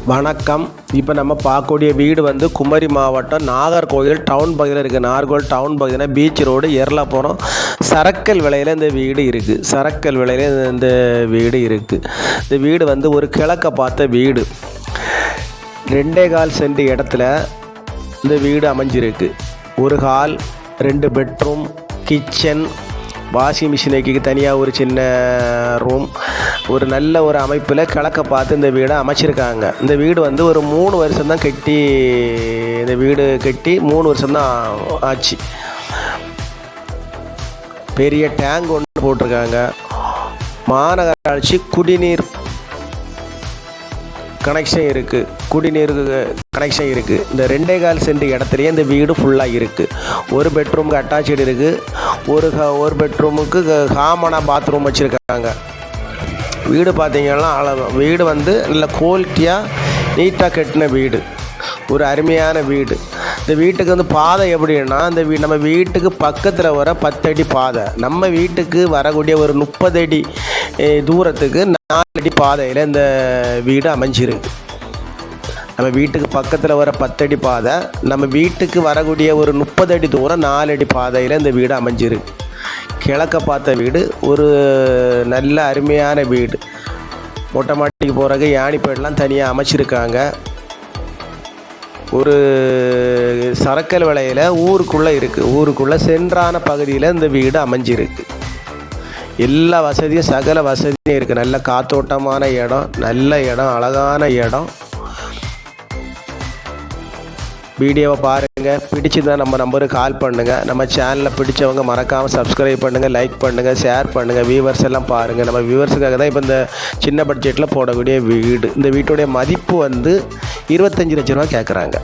வணக்கம். இப்போ நம்ம பார்க்கக்கூடிய வீடு வந்து குமரி மாவட்டம் நாகர்கோவில் டவுன் பகுதியில் இருக்குது. நாகர்கோவில் டவுன் பகுதியில் பீச் ரோடு எர்லாபுரம் சரக்கல் விலையில் இந்த வீடு இருக்குது. சரக்கல் விலையில் இந்த வீடு இருக்குது. இந்த வீடு வந்து ஒரு கிழக்க பார்த்த வீடு. 2.25 சென்ட் இடத்துல இந்த வீடு அமைஞ்சிருக்கு. ஒரு hall, 2 bedroom, kitchen, washing machine வைக்க தனியாக ஒரு சின்ன ரூம், ஒரு நல்ல ஒரு அமைப்பில் கிழக்க பார்த்து இந்த வீடை அமைச்சிருக்காங்க. இந்த வீடு வந்து ஒரு 3 வருஷம்தான் கட்டி, இந்த வீடு கட்டி 3 வருஷம்தான் ஆச்சு. பெரிய டேங்க் ஒன்று போட்டிருக்காங்க. மாநகராட்சி குடிநீர் கனெக்ஷன் இருக்குது. குடிநீர் கனெக்ஷன் இருக்குது. இந்த 2.25 சென்ட் இடத்துலையே இந்த வீடு ஃபுல்லாக இருக்குது. ஒரு பெட்ரூமுக்கு அட்டாச்சு இருக்குது. ஒரு பெட்ரூமுக்கு காமனாக பாத்ரூம் வச்சுருக்காங்க. வீடு பார்த்திங்கன்னா வீடு வந்து நல்ல குவாலிட்டியாக நீட்டாக கட்டின வீடு. ஒரு அருமையான வீடு. இந்த வீட்டுக்கு வந்து பாதை எப்படின்னா, இந்த நம்ம வீட்டுக்கு பக்கத்தில் வர 10 அடி பாதை, நம்ம வீட்டுக்கு வரக்கூடிய ஒரு 30 அடி தூரத்துக்கு 4 அடி பாதையில் இந்த வீடு அமைஞ்சிருக்கு. நம்ம வீட்டுக்கு பக்கத்தில் வர 10 அடி பாதை, நம்ம வீட்டுக்கு வரக்கூடிய ஒரு 30 அடி தூரம் 4 அடி பாதையில் இந்த வீடு அமைஞ்சிருக்கு. கிழக்க பார்த்த வீடு, ஒரு நல்ல அருமையான வீடு. மொட்டை மாடிக்கு போகிறக்கு யானிப்பேடெலாம் தனியாக அமைச்சிருக்காங்க. ஒரு சரக்கல் விலையில் ஊருக்குள்ளே இருக்குது. ஊருக்குள்ளே சென்றான பகுதியில் இந்த வீடு அமைஞ்சிருக்கு. எல்லா வசதியும், சகல வசதியும் இருக்குது. நல்ல காத்தோட்டமான இடம், நல்ல இடம், அழகான இடம். வீடியோவை பாருங்கள். பிடிச்சிருந்தால் நம்ம நம்பருக்கு கால் பண்ணுங்கள். நம்ம சேனலில் பிடிச்சவங்க மறக்காமல் சப்ஸ்கிரைப் பண்ணுங்கள், லைக் பண்ணுங்கள், ஷேர் பண்ணுங்கள். வியூவர்ஸ் எல்லாம் பாருங்கள். நம்ம வியூவர்ஸுக்காக தான் இப்போ இந்த சின்ன பட்ஜெட்டில் போடக்கூடிய வீடு. இந்த வீட்டுடைய மதிப்பு வந்து 25 லட்ச ரூபா கேட்குறாங்க.